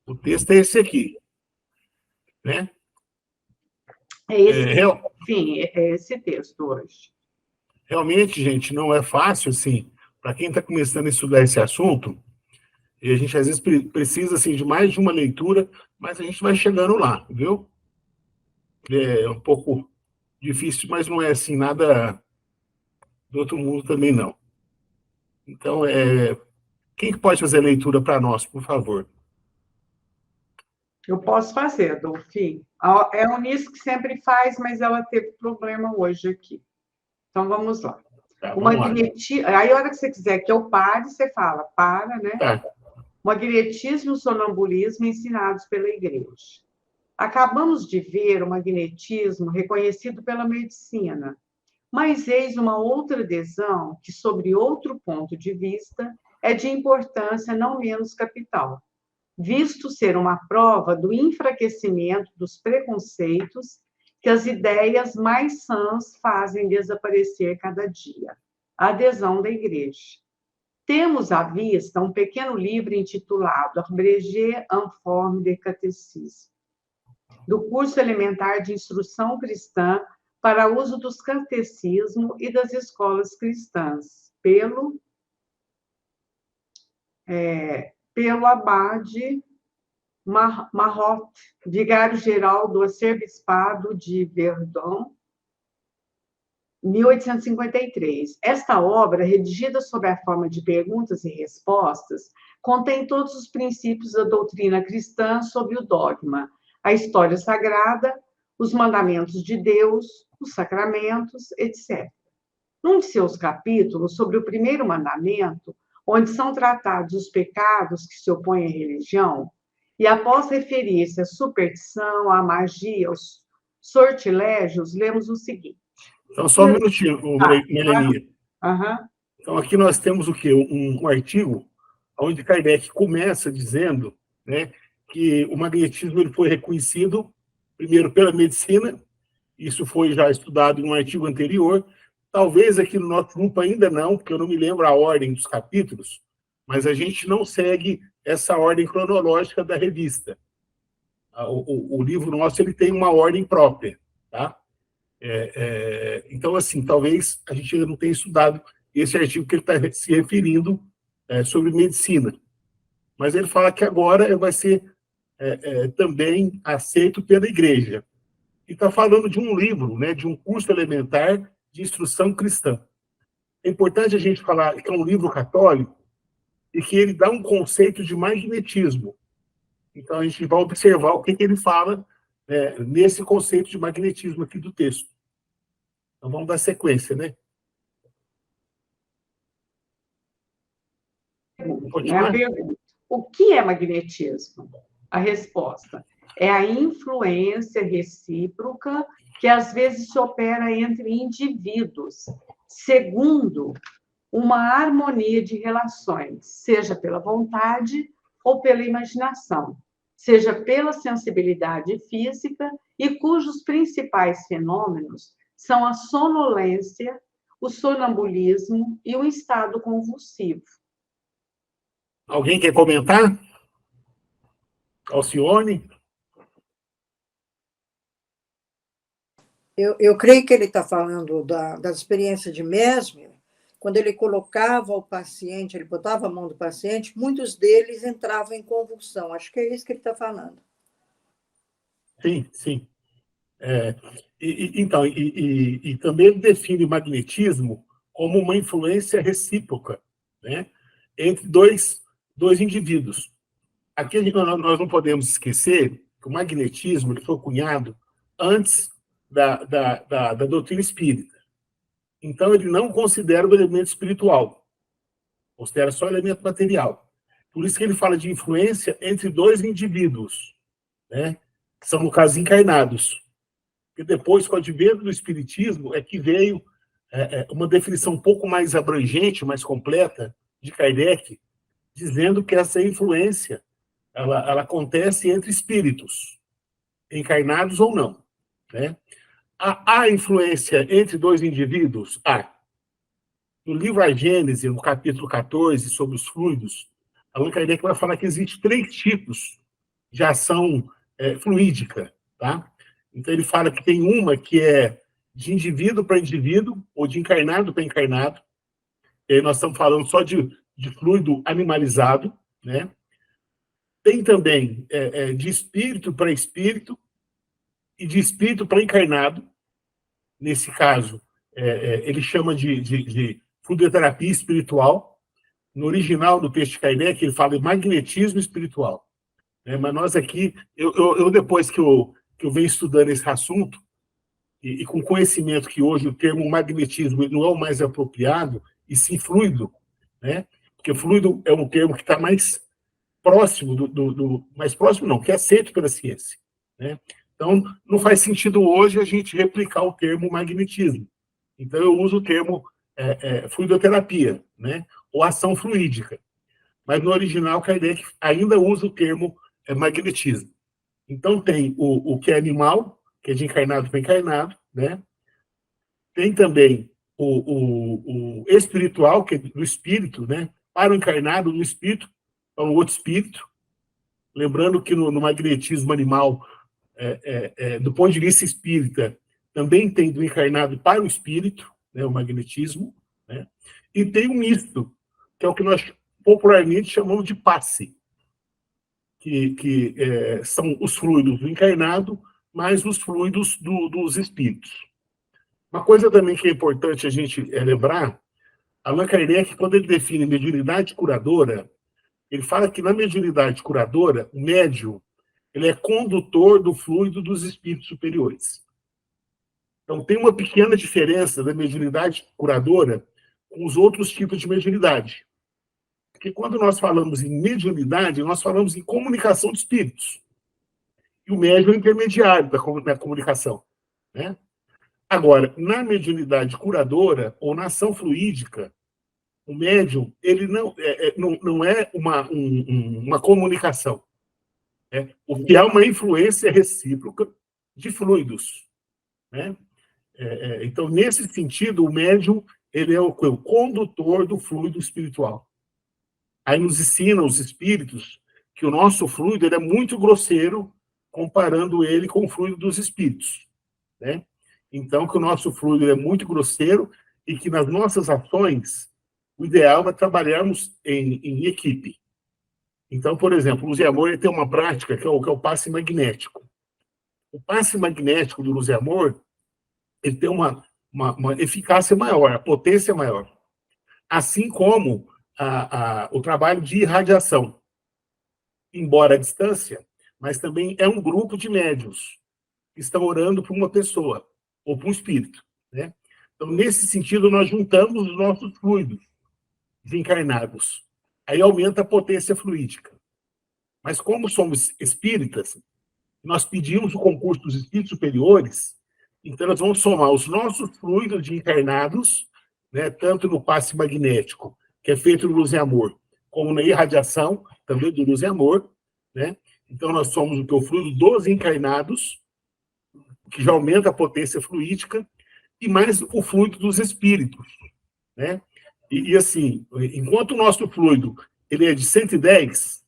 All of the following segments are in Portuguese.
O texto é esse aqui, né? É esse, enfim, é esse texto hoje. Realmente, gente, não é fácil, assim, para quem está começando a estudar esse assunto, e a gente às vezes precisa assim, de mais de uma leitura, mas a gente vai chegando lá, viu? É um pouco difícil, mas não é assim nada do outro mundo também, não. Então, quem que pode fazer a leitura para nós, por favor? Eu posso fazer, Dolphy. É a Eunice que sempre faz, mas ela teve problema hoje aqui. Então, vamos lá. Tá, O vamos lá. Aí, a hora que você quiser que eu pare, você fala, para, né? Tá. Magnetismo e o sonambulismo ensinados pela igreja. Acabamos de ver o magnetismo reconhecido pela medicina, mas eis uma outra adesão que, sobre outro ponto de vista, é de importância não menos capital, visto ser uma prova do enfraquecimento dos preconceitos que as ideias mais sãs fazem desaparecer cada dia. A adesão da igreja. Temos à vista um pequeno livro intitulado Abrégé en forme de catécisme, do curso elementar de instrução cristã para uso dos catecismos e das escolas cristãs, pelo abade Marot, vigário-geral do arcebispado de Verdun, 1853. Esta obra, redigida sob a forma de perguntas e respostas, contém todos os princípios da doutrina cristã sobre o dogma, a história sagrada, os mandamentos de Deus, os sacramentos, etc. Num de seus capítulos, sobre o primeiro mandamento, onde são tratados os pecados que se opõem à religião, e após referir-se à superstição, à magia, aos sortilégios, lemos o seguinte. Então, só um minutinho, Melania. Então, aqui nós temos o quê? Um artigo onde Kardec começa dizendo, né, que o magnetismo ele foi reconhecido, primeiro, pela medicina, isso foi já estudado em um artigo anterior, talvez aqui no nosso grupo ainda não, porque eu não me lembro a ordem dos capítulos, mas a gente não segue essa ordem cronológica da revista. O livro nosso ele tem uma ordem própria, tá? Então, assim, talvez a gente ainda não tenha estudado esse artigo que ele está se referindo sobre medicina. Mas ele fala que agora vai ser também aceito pela igreja. E está falando de um livro, né, de um curso elementar de instrução cristã. É importante a gente falar que é um livro católico e que ele dá um conceito de magnetismo. Então, a gente vai observar o que ele fala nesse conceito de magnetismo aqui do texto. Então, vamos dar sequência, né? A pergunta: o que é magnetismo? A resposta: é a influência recíproca que às vezes se opera entre indivíduos, segundo uma harmonia de relações, seja pela vontade ou pela imaginação, seja pela sensibilidade física, e cujos principais fenômenos são a sonolência, o sonambulismo e o estado convulsivo. Alguém quer comentar? Alcione? Eu creio que ele está falando das experiências de Mesmer, quando ele colocava o paciente, ele botava a mão do paciente, muitos deles entravam em convulsão. Acho que é isso que ele está falando. Sim, sim. Então, também ele define o magnetismo como uma influência recíproca, né, entre dois indivíduos. Aqui nós não podemos esquecer que o magnetismo ele foi cunhado antes da doutrina espírita. Então, ele não considera o elemento espiritual, considera só o elemento material. Por isso que ele fala de influência entre dois indivíduos, né, que são, no caso, encarnados. E depois, com o advento do espiritismo, é que veio uma definição um pouco mais abrangente, mais completa, de Kardec, dizendo que essa influência ela acontece entre espíritos, encarnados ou não, né? Há influência entre dois indivíduos? Há. No livro A Gênese, no capítulo 14, sobre os fluidos, Allan Kardec vai falar que existem 3 tipos de ação fluídica, tá? Então, ele fala que tem uma que é de indivíduo para indivíduo, ou de encarnado para encarnado. E aí nós estamos falando só de fluido animalizado, né? Tem também de espírito para espírito e de espírito para encarnado. Nesse caso, ele chama de fluidoterapia espiritual. No original do texto de Kardec, ele fala de magnetismo espiritual. Né? Mas nós aqui, eu depois que eu venho estudando esse assunto, e com conhecimento que hoje o termo magnetismo não é o mais apropriado, e sim fluido, né? Porque fluido é um termo que está mais próximo mais próximo não, que é aceito pela ciência, né? Então, não faz sentido hoje a gente replicar o termo magnetismo. Então, eu uso o termo fluidoterapia, né? Ou ação fluídica. Mas, no original, Kardec ainda usa o termo magnetismo. Então, tem o que é animal, que é de encarnado para encarnado, né? Tem também o espiritual, que é do espírito, né? Para o encarnado, no espírito, é um outro espírito. Lembrando que no magnetismo animal, do ponto de vista espírita, também tem do encarnado para o espírito, né? O magnetismo, né? E tem o misto, que é o que nós popularmente chamamos de passe, que são os fluidos do encarnado, mais os fluidos dos espíritos. Uma coisa também que é importante a gente lembrar, Allan Kardec, quando ele define mediunidade curadora, ele fala que na mediunidade curadora, o médium, ele é condutor do fluido dos espíritos superiores. Então, tem uma pequena diferença da mediunidade curadora com os outros tipos de mediunidade. Porque quando nós falamos em mediunidade, nós falamos em comunicação de espíritos. E o médium é o intermediário da comunicação, né? Agora, na mediunidade curadora ou na ação fluídica, o médium ele não é uma comunicação. O que é uma influência recíproca de fluidos, né? Então, nesse sentido, o médium ele é o condutor do fluido espiritual. Aí nos ensina os espíritos que o nosso fluido ele é muito grosseiro comparando ele com o fluido dos espíritos, né? Então, que o nosso fluido é muito grosseiro e que nas nossas ações o ideal é trabalharmos em equipe. Então, por exemplo, o Luz e Amor ele tem uma prática que é o passe magnético. O passe magnético do Luz e Amor ele tem uma eficácia maior, a potência maior. Assim como o trabalho de irradiação, embora à distância, mas também é um grupo de médiuns que estão orando por uma pessoa ou para um espírito, né? Então, nesse sentido, nós juntamos os nossos fluidos desencarnados. Aí aumenta a potência fluídica. Mas como somos espíritas, nós pedimos o concurso dos espíritos superiores, então nós vamos somar os nossos fluidos de encarnados, né, tanto no passe magnético, que é feito no Luz e Amor, como na irradiação, também do Luz e Amor, né? Então nós somos o fluido dos encarnados, que já aumenta a potência fluídica, e mais o fluido dos espíritos, né? E assim, enquanto o nosso fluido ele é de 110,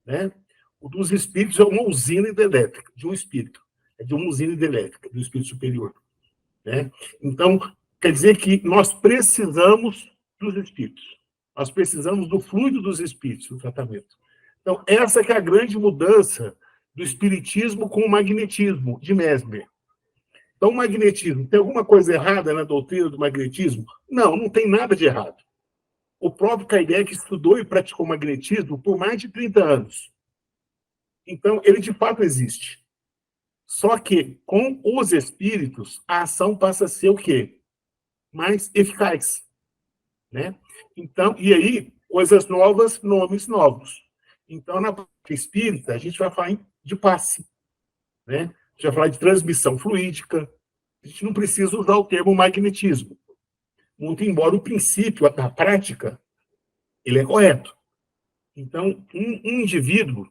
né? O dos espíritos é uma usina hidrelétrica, de um espírito. É de uma usina hidrelétrica, do espírito superior, né? Então, quer dizer que nós precisamos dos espíritos. Nós precisamos do fluido dos espíritos no tratamento. Então, essa que é a grande mudança do espiritismo com o magnetismo de Mesmer. Então, o magnetismo, tem alguma coisa errada na doutrina do magnetismo? Não, não tem nada de errado. O próprio Kardec estudou e praticou magnetismo por mais de 30 anos. Então, ele de fato existe. Só que, com os espíritos, a ação passa a ser o quê? Mais eficaz, né? Então, e aí, coisas novas, nomes novos. Então, na prática espírita, a gente vai falar de passe, né? A gente vai falar de transmissão fluídica. A gente não precisa usar o termo magnetismo. Muito embora o princípio da prática, ele é correto. Então, um indivíduo,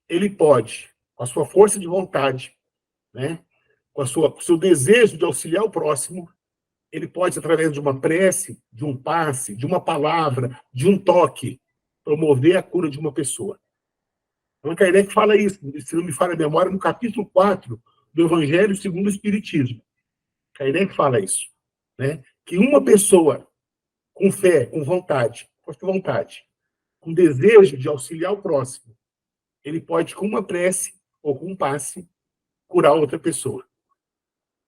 ele pode, com a sua força de vontade, né, com o seu desejo de auxiliar o próximo, ele pode, através de uma prece, de um passe, de uma palavra, de um toque, promover a cura de uma pessoa. Allan Kardec fala isso, se não me falha a memória, no capítulo 4 do Evangelho segundo o Espiritismo. Kardec fala isso, né? Que uma pessoa com fé, com vontade, com desejo de auxiliar o próximo, ele pode, com uma prece ou com um passe, curar outra pessoa.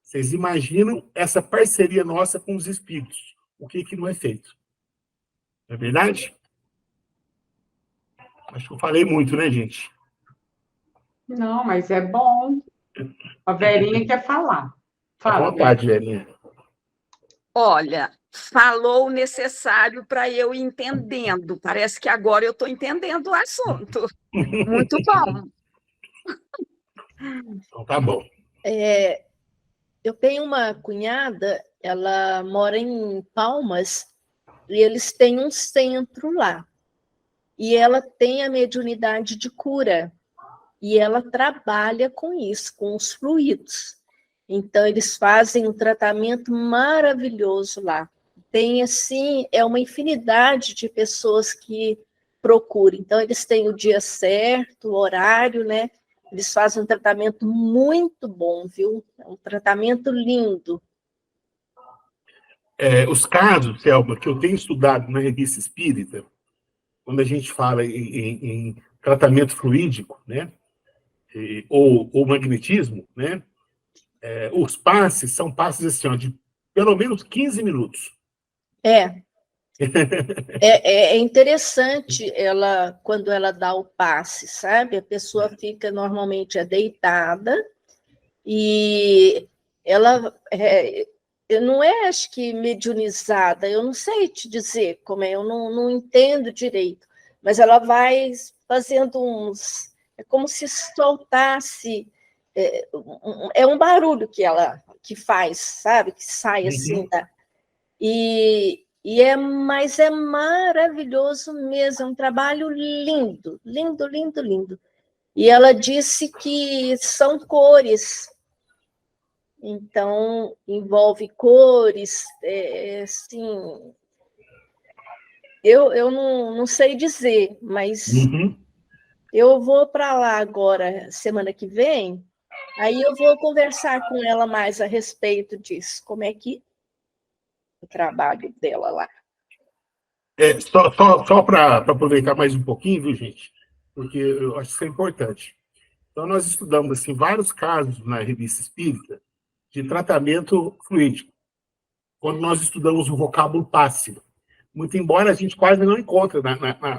Vocês imaginam essa parceria nossa com os espíritos? O que não é feito? Não é verdade? Acho que eu falei muito, né, gente? Não, mas é bom. A Verinha quer falar. Fala, à vontade, Verinha. Olha, falou o necessário para eu ir entendendo. Parece que agora eu estou entendendo o assunto. Muito bom. Então, tá bom. Eu tenho uma cunhada, ela mora em Palmas, e eles têm um centro lá. E ela tem a mediunidade de cura. E ela trabalha com isso, com os fluidos. Então, eles fazem um tratamento maravilhoso lá. Tem, assim, uma infinidade de pessoas que procuram. Então, eles têm o dia certo, o horário, né? Eles fazem um tratamento muito bom, viu? É um tratamento lindo. Os casos, Selma, que eu tenho estudado na Revista Espírita, quando a gente fala em tratamento fluídico, né? Ou magnetismo, né? Os passes são passes assim, ó, de pelo menos 15 minutos. É interessante quando ela dá o passe, sabe? A pessoa fica normalmente deitada e ela não é, acho que, mediunizada, eu não sei te dizer como é, eu não entendo direito, mas ela vai fazendo é como se soltasse, é um barulho que faz, sabe? Que sai assim, mas é maravilhoso mesmo, é um trabalho lindo, lindo, lindo, lindo. E ela disse que são cores, então envolve cores, assim, eu não sei dizer, mas eu vou para lá agora, semana que vem, aí eu vou conversar com ela mais a respeito disso, como é que o trabalho dela lá. Só para aproveitar mais um pouquinho, viu, gente? Porque eu acho que isso é importante. Então, nós estudamos assim, vários casos na Revista Espírita de tratamento fluídico, quando nós estudamos o vocábulo passe. Muito embora a gente quase não encontre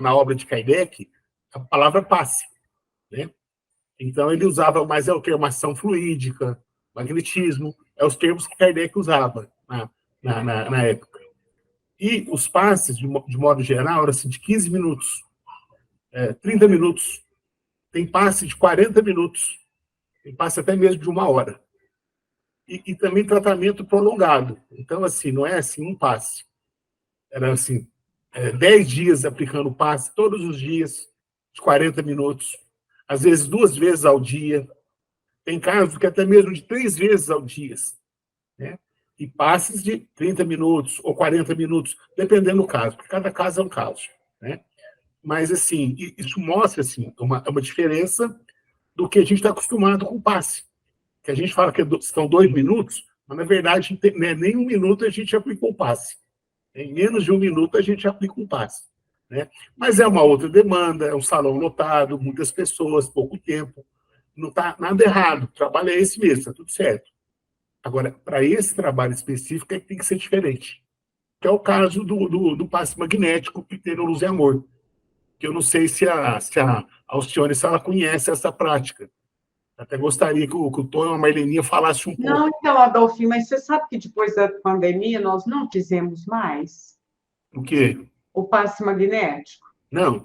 na obra de Kardec a palavra passe, né? Então, ele usava mais a termação fluídica, magnetismo, os termos que Kardec usava na época. E os passes, de modo geral, eram assim, de 15 minutos, 30 minutos. Tem passe de 40 minutos, tem passe até mesmo de 1 hora. E também tratamento prolongado. Então, assim, não é assim um passe. Era assim, 10 dias aplicando passe, todos os dias, de 40 minutos. Às vezes 2 vezes ao dia. Tem casos que até mesmo de 3 vezes ao dia, né? E passes de 30 minutos ou 40 minutos, dependendo do caso, porque cada caso é um caso, né? Mas, assim, isso mostra, assim, uma diferença do que a gente está acostumado com o passe. Que a gente fala que são 2 minutos, mas, na verdade, nem 1 minuto a gente aplicou o passe. Em menos de 1 minuto a gente aplica um passe, né? Mas é uma outra demanda, é um salão lotado, muitas pessoas, pouco tempo. Não está nada errado, o trabalho é esse mesmo, está tudo certo. Agora, para esse trabalho específico, é que tem que ser diferente. Que é o caso do passe magnético que tem no Luz e Amor. Que eu não sei se a Alcione, se ela conhece essa prática. Até gostaria que o Tom e a Marleninha falassem um pouco. Não, então, Adolfinho, mas você sabe que depois da pandemia nós não fizemos mais? O quê? O passe magnético? Não.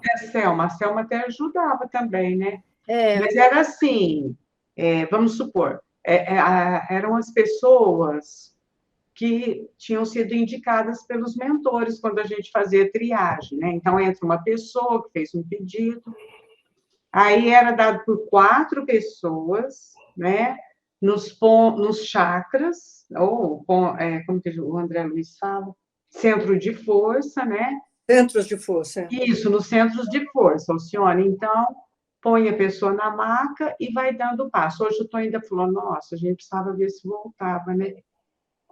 A Selma até ajudava também, né? Mas era assim, vamos supor, eram as pessoas que tinham sido indicadas pelos mentores quando a gente fazia triagem, né? Então, entra uma pessoa que fez um pedido, aí era dado por 4 pessoas, né? Nos chakras, ou, como que o André Luiz fala, centro de força, né? Centros de força. Isso, nos centros de força, Alcione. Então, põe a pessoa na maca e vai dando o passo. Hoje eu estou ainda falando, nossa, a gente precisava ver se voltava, né?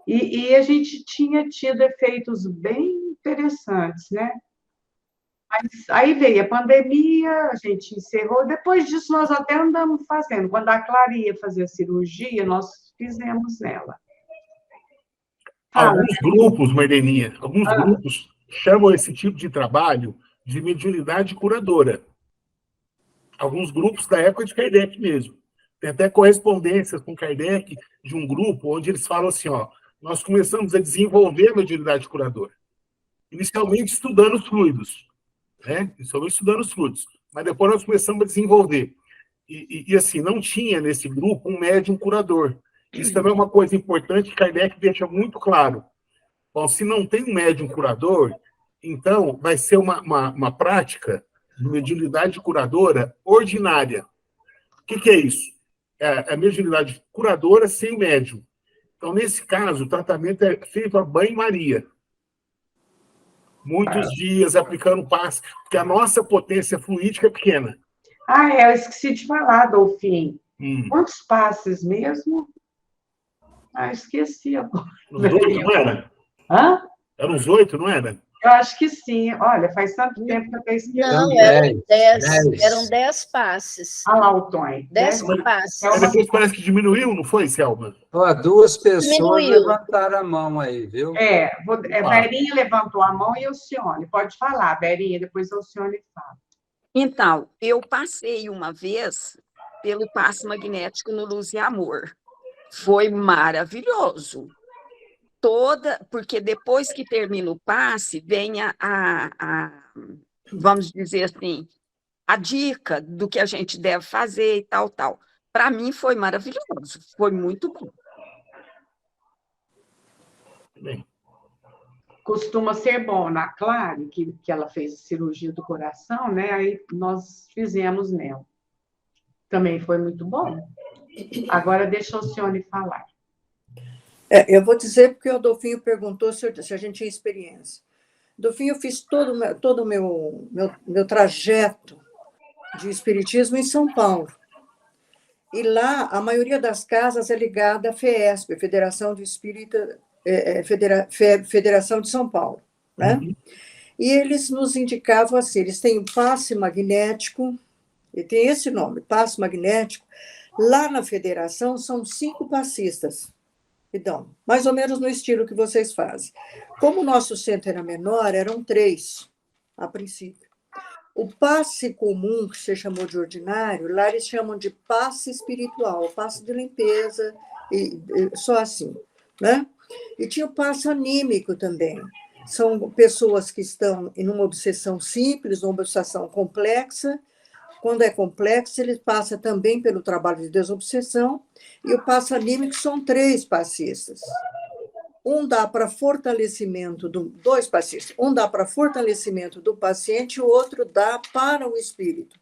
E a gente tinha tido efeitos bem interessantes, né? Mas aí veio a pandemia, a gente encerrou. Depois disso, nós até andamos fazendo. Quando a Clara ia fazer a cirurgia, nós fizemos nela. Alguns grupos, Marianinha, alguns grupos chamam esse tipo de trabalho de mediunidade curadora. Alguns grupos da época de Kardec mesmo. Tem até correspondências com Kardec de um grupo onde eles falam assim, ó, nós começamos a desenvolver a mediunidade curadora. Inicialmente estudando os fluidos, né? Inicialmente estudando os fluidos. Mas depois nós começamos a desenvolver. E assim, não tinha nesse grupo um médium curador. Isso também é uma coisa importante que Kardec deixa muito claro. Bom, se não tem um médium curador, então vai ser uma prática de mediunidade curadora ordinária. O que é isso? É a mediunidade curadora sem o médium. Então, nesse caso, o tratamento é feito a banho-maria. Muitos dias aplicando passe, porque a nossa potência fluídica é pequena. Eu esqueci de falar, Dolfim. Quantos passes mesmo? Esqueci agora. Uns 8, não era? Eram uns 8, não era? Eu acho que sim. Olha, faz tanto tempo que eu até esqueci. Não, eram 10. Eram 10 passes. Olha lá o Tony. 10 passes. Mas depois parece que diminuiu, não foi, Selma? Ó, 2 pessoas Diminuiu. levantaram a mão aí, viu? Berinha levantou a mão e a Alcione. Pode falar, Berinha, depois a Alcione fala. Então, eu passei uma vez pelo passe magnético no Luz e Amor. Foi maravilhoso. Porque depois que termina o passe, vem vamos dizer assim, a dica do que a gente deve fazer e tal. Para mim foi maravilhoso, foi muito bom. Bem. Costuma ser bom. Na Clara, que ela fez a cirurgia do coração, né? Aí nós fizemos nela. Também foi muito bom. Agora deixa a Alcione falar. Eu vou dizer porque o Dolfinho perguntou se a gente tinha experiência. Dolfinho, eu fiz todo o meu trajeto de espiritismo em São Paulo. E lá, a maioria das casas é ligada à FESP, Federação de Espírita, Federação de São Paulo. Né? E eles nos indicavam assim, eles têm um passe magnético, e tem esse nome, passe magnético. Lá na federação são 5 passistas. Então, mais ou menos no estilo que vocês fazem. Como o nosso centro era menor, eram 3, a princípio. O passe comum, que você chamou de ordinário, lá eles chamam de passe espiritual, passe de limpeza, só assim, né? E tinha o passe anímico também. São pessoas que estão em uma obsessão simples, uma obsessão complexa. Quando é complexo, ele passa também pelo trabalho de desobsessão, e o passe anímico são 3 passistas. Um dá para fortalecimento 2 passistas. Um dá para fortalecimento do paciente, o outro dá para o espírito.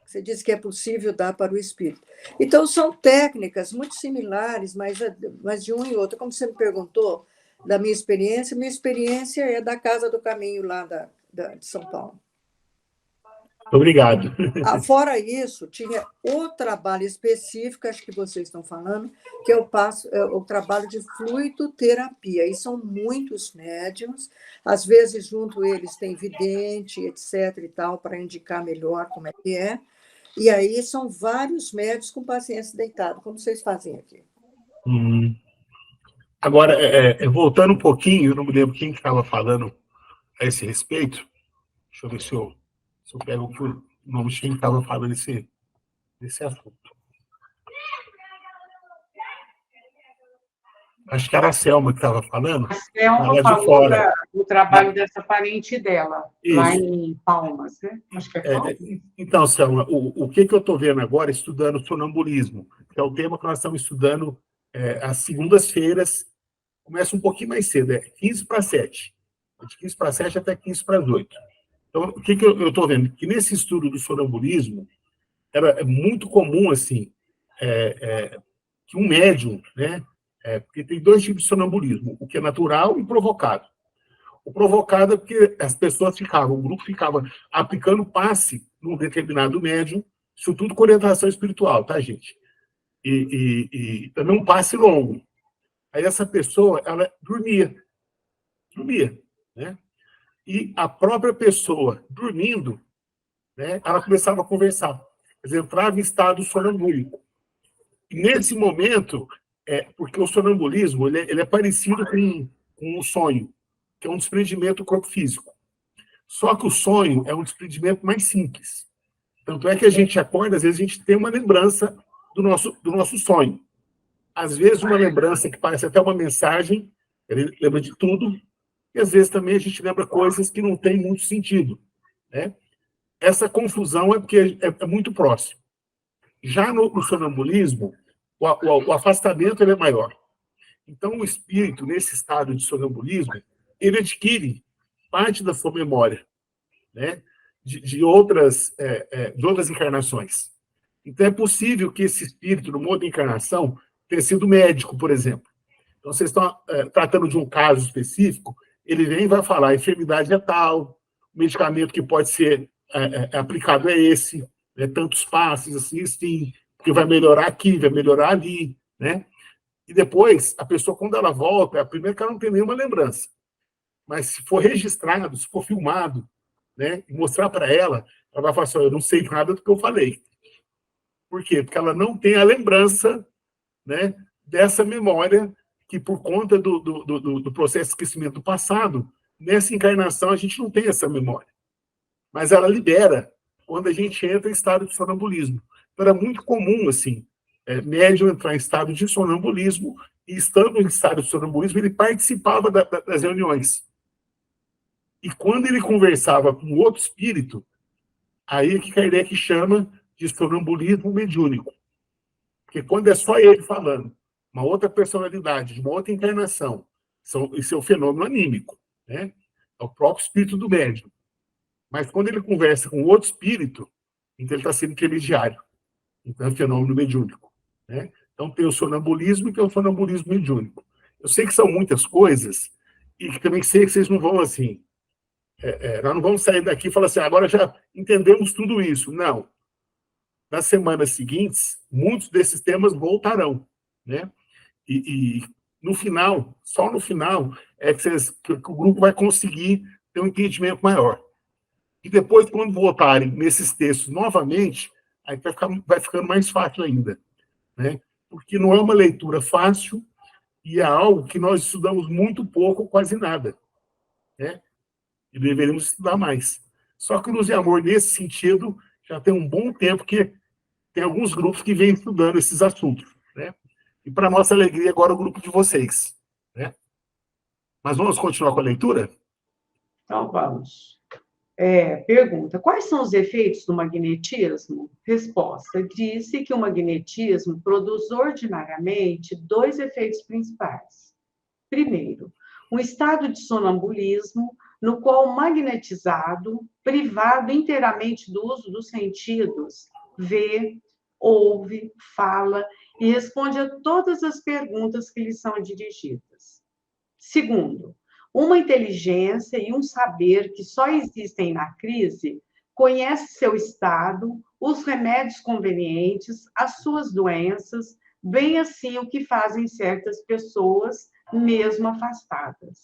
Você disse que é possível dar para o espírito. Então, são técnicas muito similares, mas de um e outro. Como você me perguntou da minha experiência é da Casa do Caminho, lá de São Paulo. Obrigado. Fora isso, tinha o trabalho específico, acho que vocês estão falando, que é o trabalho de fluidoterapia. E são muitos médiums, às vezes junto eles tem vidente, etc. e tal, para indicar melhor como é que é. E aí são vários médicos com pacientes deitados, como vocês fazem aqui. Agora, voltando um pouquinho, eu não me lembro quem estava falando a esse respeito. Deixa eu ver se eu pego o nome de quem estava falando desse assunto. Acho que era a Selma que estava falando. A Selma falou do trabalho dessa parente dela, lá em Palmas, né? Acho que é Palmas. Então, Selma, o que eu estou vendo agora, estudando sonambulismo, que é o tema que nós estamos estudando às segundas-feiras, começa um pouquinho mais cedo, 15 para 7. De 15 para 7 até 15 para 8. Então, o que eu estou vendo? Que nesse estudo do sonambulismo, é muito comum, assim, que um médium, né? Porque tem 2 tipos de sonambulismo, o que é natural e provocado. O provocado é porque as pessoas o grupo ficava aplicando passe num determinado médium, isso tudo com orientação espiritual, tá, gente? E também um passe longo. Aí essa pessoa, ela dormia, né? E a própria pessoa, dormindo, né, ela começava a conversar. Quer dizer, entrava em estado sonambúlico. E nesse momento, porque o sonambulismo ele é parecido com o sonho, que é um desprendimento do corpo físico. Só que o sonho é um desprendimento mais simples. Tanto é que a gente acorda, às vezes a gente tem uma lembrança do nosso sonho. Às vezes uma lembrança que parece até uma mensagem, ele lembra de tudo, e às vezes também a gente lembra coisas que não têm muito sentido, né? Essa confusão é porque é muito próximo. Já no sonambulismo, o afastamento ele é maior. Então, o espírito, nesse estado de sonambulismo, ele adquire parte da sua memória, né, de outras encarnações. Então, é possível que esse espírito, numa outra encarnação, tenha sido médico, por exemplo. Então, vocês estão tratando de um caso específico, ele vem e vai falar, a enfermidade é tal, o medicamento que pode ser aplicado é esse, né, tantos passos, assim, porque vai melhorar aqui, vai melhorar ali, né? E depois, a pessoa, quando ela volta, primeiro que ela não tem nenhuma lembrança. Mas se for registrado, se for filmado, né, e mostrar para ela, ela vai falar assim, eu não sei nada do que eu falei. Por quê? Porque ela não tem a lembrança, né, dessa memória que, por conta do processo de esquecimento do passado, nessa encarnação a gente não tem essa memória. Mas ela libera quando a gente entra em estado de sonambulismo. Então, era muito comum, assim, médium entrar em estado de sonambulismo, e estando em estado de sonambulismo, ele participava das reuniões. E quando ele conversava com outro espírito, aí é que Kardec chama de sonambulismo mediúnico. Porque quando é só ele falando, uma outra personalidade, de uma outra encarnação, isso é um fenômeno anímico, né? É o próprio espírito do médium. Mas quando ele conversa com outro espírito, então ele está sendo intermediário. Então é um fenômeno mediúnico, né? Então tem o sonambulismo e tem o sonambulismo mediúnico. Eu sei que são muitas coisas, e que também sei que vocês não vão assim... nós não vamos sair daqui e falar assim, agora já entendemos tudo isso. Não. Nas semanas seguintes, muitos desses temas voltarão, né? E no final, só no final, que o grupo vai conseguir ter um entendimento maior. E depois, quando voltarem nesses textos novamente, aí vai ficando mais fácil ainda, né? Porque não é uma leitura fácil e é algo que nós estudamos muito pouco, quase nada, né? E deveríamos estudar mais. Só que o Luz e Amor, nesse sentido, já tem um bom tempo que tem alguns grupos que vêm estudando esses assuntos, né? E, para nossa alegria, agora o grupo de vocês, né? Mas vamos continuar com a leitura? Então, vamos. Pergunta: quais são os efeitos do magnetismo? Resposta: disse que o magnetismo produz ordinariamente 2 efeitos principais. Primeiro, um estado de sonambulismo, no qual o magnetizado, privado inteiramente do uso dos sentidos, vê, ouve, fala e responde a todas as perguntas que lhe são dirigidas. Segundo, uma inteligência e um saber que só existem na crise, conhece seu estado, os remédios convenientes, as suas doenças, bem assim o que fazem certas pessoas, mesmo afastadas.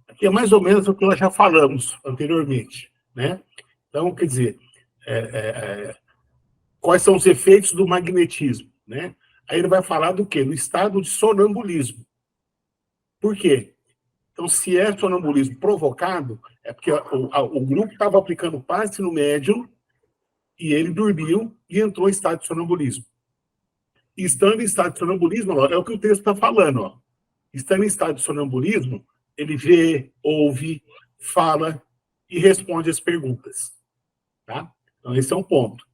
Aqui é mais ou menos o que nós já falamos anteriormente, né? Então, quer dizer, quais são os efeitos do magnetismo, né? Aí ele vai falar do quê? Do estado de sonambulismo. Por quê? Então, se é sonambulismo provocado, é porque o grupo estava aplicando passe no médium e ele dormiu e entrou em estado de sonambulismo. E estando em estado de sonambulismo, ó, é o que o texto está falando, ó. Estando em estado de sonambulismo, ele vê, ouve, fala e responde as perguntas. Tá? Então, esse é um ponto.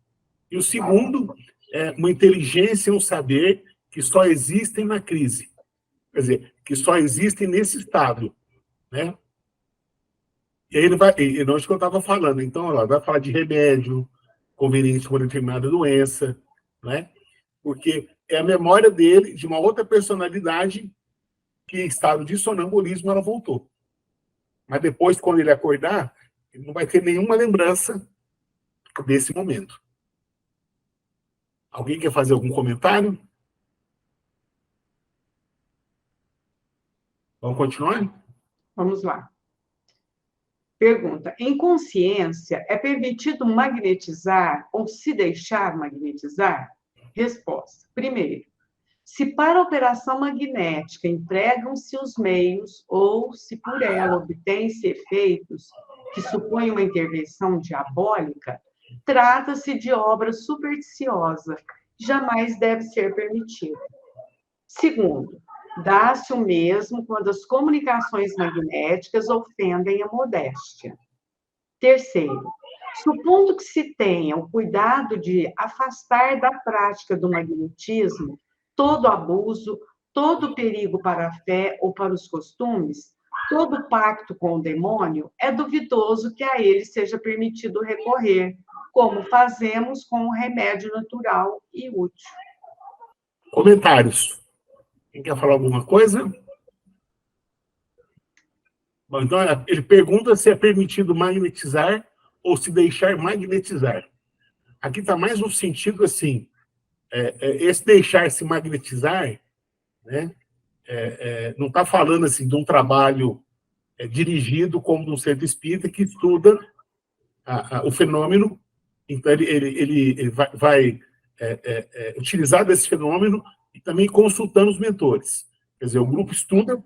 E o segundo é uma inteligência e um saber que só existem na crise. Quer dizer, que só existem nesse estado, né? E aí ele vai, e não é isso que eu estava falando. Então, ó, vai falar de remédio conveniente para uma determinada doença, né? Porque é a memória dele, de uma outra personalidade, que em estado de sonambulismo ela voltou. Mas depois, quando ele acordar, ele não vai ter nenhuma lembrança desse momento. Alguém quer fazer algum comentário? Vamos continuar? Vamos lá. Pergunta: em consciência, é permitido magnetizar ou se deixar magnetizar? Resposta: primeiro, se para a operação magnética empregam-se os meios ou se por ela obtêm-se efeitos que supõem uma intervenção diabólica, trata-se de obra supersticiosa, jamais deve ser permitida. Segundo, dá-se o mesmo quando as comunicações magnéticas ofendem a modéstia. Terceiro, supondo que se tenha o cuidado de afastar da prática do magnetismo todo abuso, todo perigo para a fé ou para os costumes, todo pacto com o demônio, é duvidoso que a ele seja permitido recorrer, como fazemos com o remédio natural e útil. Comentários. Quem quer falar alguma coisa? Bom, então, ele pergunta se é permitido magnetizar ou se deixar magnetizar. Aqui está mais no sentido assim, esse deixar-se magnetizar, né, não está falando assim, de um trabalho dirigido como de um centro espírita que estuda o fenômeno, então ele vai utilizar desse fenômeno e também consultando os mentores. Quer dizer, o grupo estuda,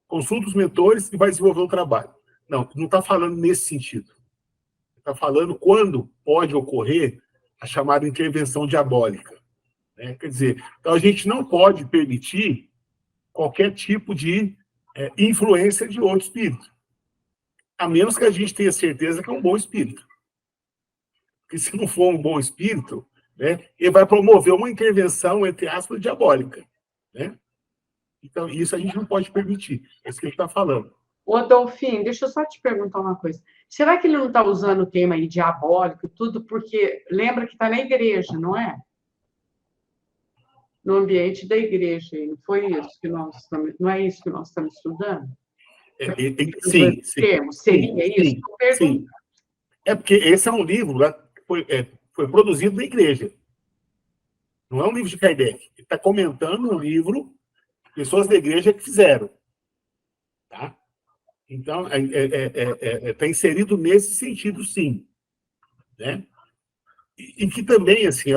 consulta os mentores e vai desenvolver um trabalho. Não está falando nesse sentido. Está falando quando pode ocorrer a chamada intervenção diabólica. Né? Quer dizer, então a gente não pode permitir qualquer tipo de influência de outro espírito, a menos que a gente tenha certeza que é um bom espírito. Porque se não for um bom espírito, né, ele vai promover uma intervenção, entre aspas, diabólica. Né? Então, isso a gente não pode permitir. É isso que ele está falando. Ô, Adolfinho, deixa eu só te perguntar uma coisa. Será que ele não está usando o termo aí diabólico, tudo porque lembra que está na igreja, não é? No ambiente da igreja, não foi isso que nós estamos, não é isso que nós estamos estudando? Sim, seria isso? Sim. É porque esse é um livro que foi produzido na igreja. Não é um livro de Kardec. Ele está comentando um livro que pessoas da igreja que fizeram. Tá? Então, está inserido nesse sentido, sim. Né? E que também assim,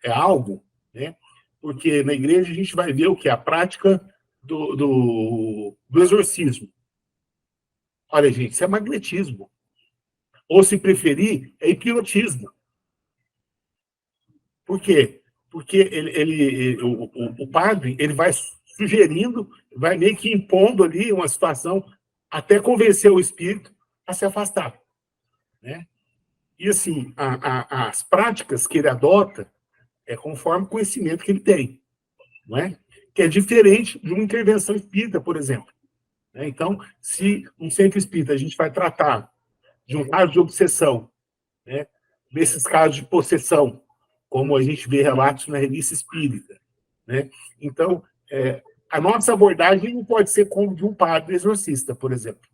é algo, né? Porque na igreja a gente vai ver o que? A prática do exorcismo. Olha, gente, isso é magnetismo. Ou, se preferir, é hipnotismo. Por quê? Porque o padre ele vai sugerindo, vai meio que impondo ali uma situação até convencer o espírito a se afastar. Né? E, assim, as práticas que ele adota é conforme o conhecimento que ele tem. Não é? Que é diferente de uma intervenção espírita, por exemplo. Né? Então, se um centro espírita a gente vai tratar de um caso de obsessão, né? Desses casos de possessão, como a gente vê relatos na revista espírita. Né? Então, a nossa abordagem não pode ser como de um padre exorcista, por exemplo.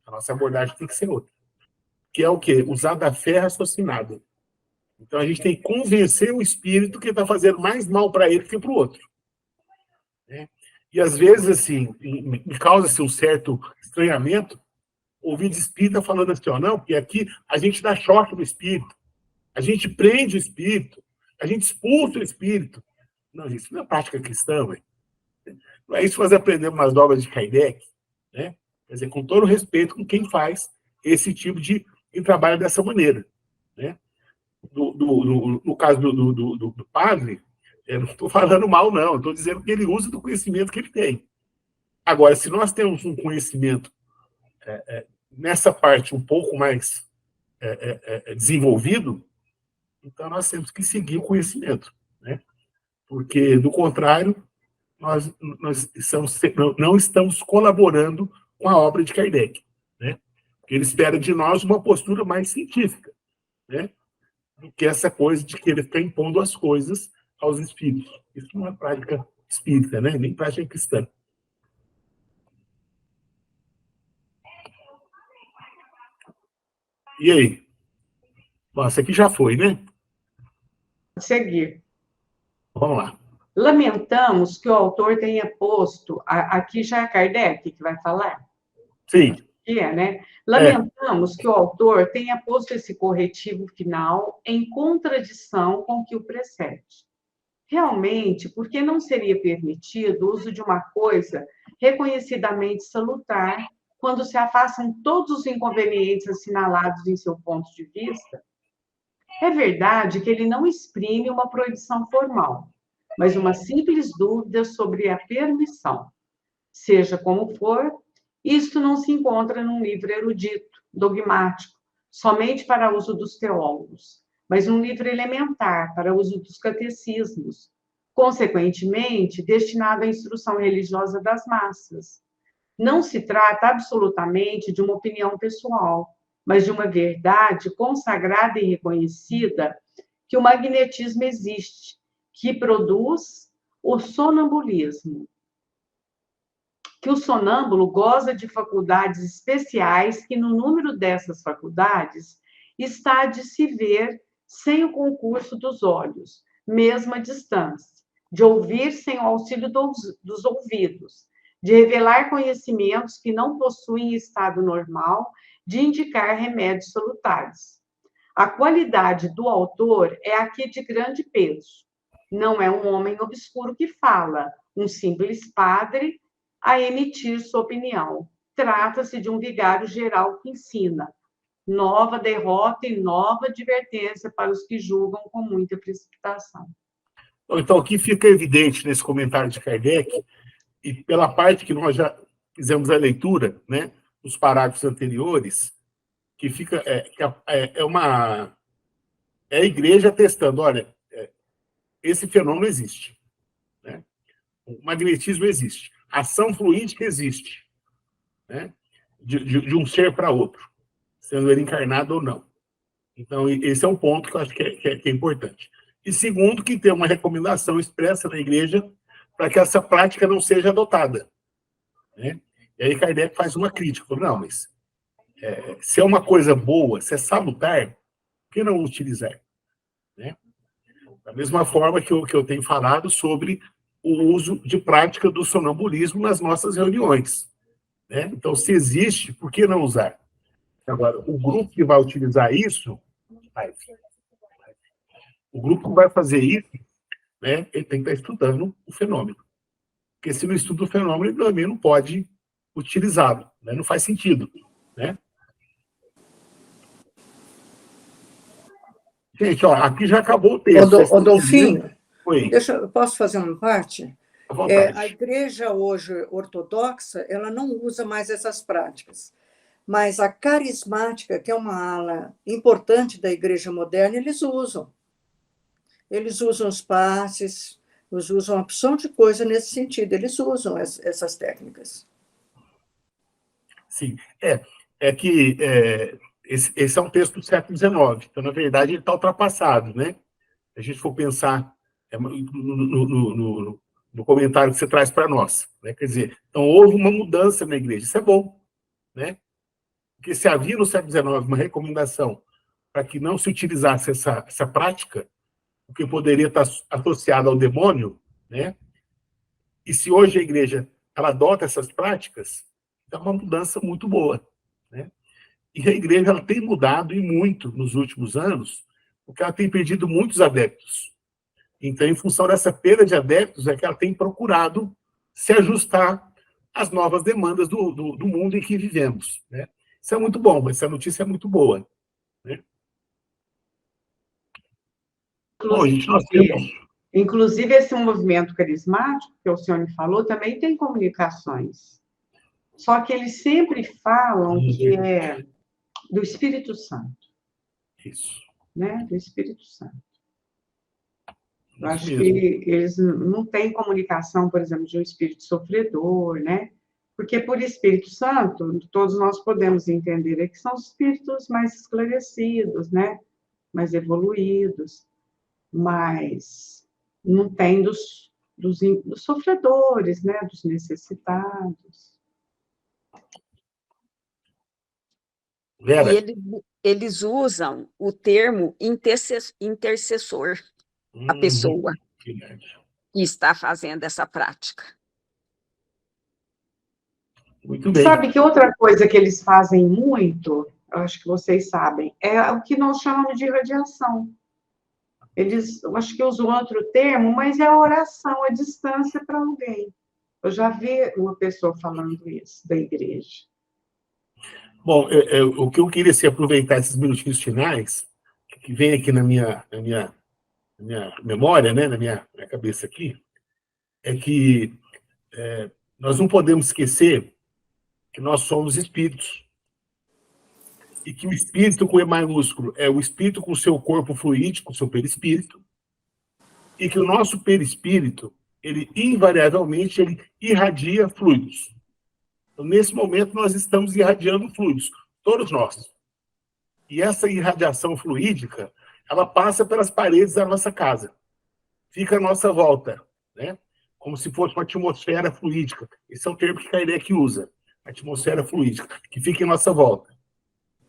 A nossa abordagem tem que ser outra. Que é o quê? Usar da fé raciocinada. Então, a gente tem que convencer o espírito que está fazendo mais mal para ele que para o outro. Né? E, às vezes, assim, me causa um certo estranhamento ouvir de espírita falando assim, não, porque aqui a gente dá choque no espírito, a gente prende o espírito, a gente expulsa o espírito. Não, isso não é prática cristã, véio. Não é isso que nós aprendemos nas obras de Kardec, né? Quer dizer, com todo respeito com quem faz esse tipo de trabalho dessa maneira. Né? No caso do padre, eu não estou falando mal, não, estou dizendo que ele usa do conhecimento que ele tem. Agora, se nós temos um conhecimento nessa parte um pouco mais desenvolvido, então nós temos que seguir o conhecimento. Né? Porque, do contrário, nós não estamos colaborando com a obra de Kardec. Né? Porque ele espera de nós uma postura mais científica, né? Do que essa coisa de que ele está impondo as coisas aos espíritos. Isso não é prática espírita, né? Nem prática cristã. E aí? Nossa, aqui já foi, né? Seguir. Vamos lá. Lamentamos que o autor tenha posto... Aqui já é Kardec que vai falar? Sim. Que é, né? Lamentamos que o autor tenha posto esse corretivo final em contradição com o que o precede. Realmente, por que não seria permitido o uso de uma coisa reconhecidamente salutar quando se afastam todos os inconvenientes assinalados em seu ponto de vista? É verdade que ele não exprime uma proibição formal, mas uma simples dúvida sobre a permissão. Seja como for, isto não se encontra num livro erudito, dogmático, somente para uso dos teólogos, mas num livro elementar, para uso dos catecismos, consequentemente, destinado à instrução religiosa das massas. Não se trata absolutamente de uma opinião pessoal, mas de uma verdade consagrada e reconhecida que o magnetismo existe, que produz o sonambulismo, que o sonâmbulo goza de faculdades especiais, que no número dessas faculdades está de se ver sem o concurso dos olhos, mesmo à distância, de ouvir sem o auxílio dos ouvidos, de revelar conhecimentos que não possuem estado normal, de indicar remédios salutares. A qualidade do autor é aqui de grande peso. Não é um homem obscuro que fala, um simples padre a emitir sua opinião. Trata-se de um vigário geral que ensina. Nova derrota e nova advertência para os que julgam com muita precipitação. Então, aqui fica evidente nesse comentário de Kardec, e pela parte que nós já fizemos a leitura, né, dos parágrafos anteriores, que fica é a igreja testando, olha, esse fenômeno existe, né? O magnetismo existe, a ação fluídica existe, né? De um ser para outro, sendo ele encarnado ou não. Então, esse é um ponto que eu acho que é importante. E segundo, que tem uma recomendação expressa na igreja para que essa prática não seja adotada, né? E aí Kardec faz uma crítica, não, mas se é uma coisa boa, se é salutar, por que não utilizar? Né? Da mesma forma que eu tenho falado sobre o uso de prática do sonambulismo nas nossas reuniões, né? Então, se existe, por que não usar? Agora, o grupo que vai utilizar isso, o grupo que vai fazer isso, né, ele tem que estar estudando o fenômeno. Porque se não estuda o fenômeno, ele também não pode utilizá-lo, né? Não faz sentido, né? Gente, ó, aqui já acabou o texto. Adolfinho, Oi. eu posso fazer uma parte? A igreja hoje ortodoxa, ela não usa mais essas práticas, mas a carismática, que é uma ala importante da igreja moderna, eles usam. Eles usam os passes, eles usam uma opção de coisa nesse sentido, eles usam essas técnicas. Sim, que esse é um texto do século XIX, então, na verdade, ele está ultrapassado, né? Se a gente for pensar no comentário que você traz para nós, né? Quer dizer, então houve uma mudança na igreja, isso é bom, né? Porque se havia no século XIX uma recomendação para que não se utilizasse essa prática, porque poderia estar associado ao demônio, né? E se hoje a igreja ela adota essas práticas, é uma mudança muito boa, né? E a igreja ela tem mudado e muito nos últimos anos, porque ela tem perdido muitos adeptos. Então, em função dessa perda de adeptos, é que ela tem procurado se ajustar às novas demandas do mundo em que vivemos, né? Isso é muito bom, essa notícia é muito boa, né? Bom, gente, nós temos... Inclusive, esse movimento carismático, que o senhor me falou, também tem comunicações. Só que eles sempre falam que é do Espírito Santo. Isso. Né? Do Espírito Santo. Eu acho que eles não têm comunicação, por exemplo, de um espírito sofredor, né? Porque por Espírito Santo, todos nós podemos entender que são os espíritos mais esclarecidos, né? Mais evoluídos, mas não tem dos sofredores, né? Dos necessitados. Vera. eles usam o termo intercessor, a pessoa que está fazendo essa prática. Muito bem. Sabe que outra coisa que eles fazem muito, eu acho que vocês sabem, é o que nós chamamos de irradiação. Eles, eu acho que usam outro termo, mas é a oração à distância para alguém. Eu já vi uma pessoa falando isso da igreja. Bom, o que eu queria aproveitar esses minutinhos finais, que vem aqui na minha memória, né, na minha cabeça aqui, é que nós não podemos esquecer que nós somos espíritos. E que o espírito com E maiúsculo é o espírito com o seu corpo fluídico, o seu perispírito, e que o nosso perispírito, ele invariavelmente ele irradia fluidos. Então, nesse momento, nós estamos irradiando fluidos, todos nós. E essa irradiação fluídica, ela passa pelas paredes da nossa casa, fica à nossa volta, né? Como se fosse uma atmosfera fluídica. Esse é o termo que Kardec usa, atmosfera fluídica, que fica em nossa volta.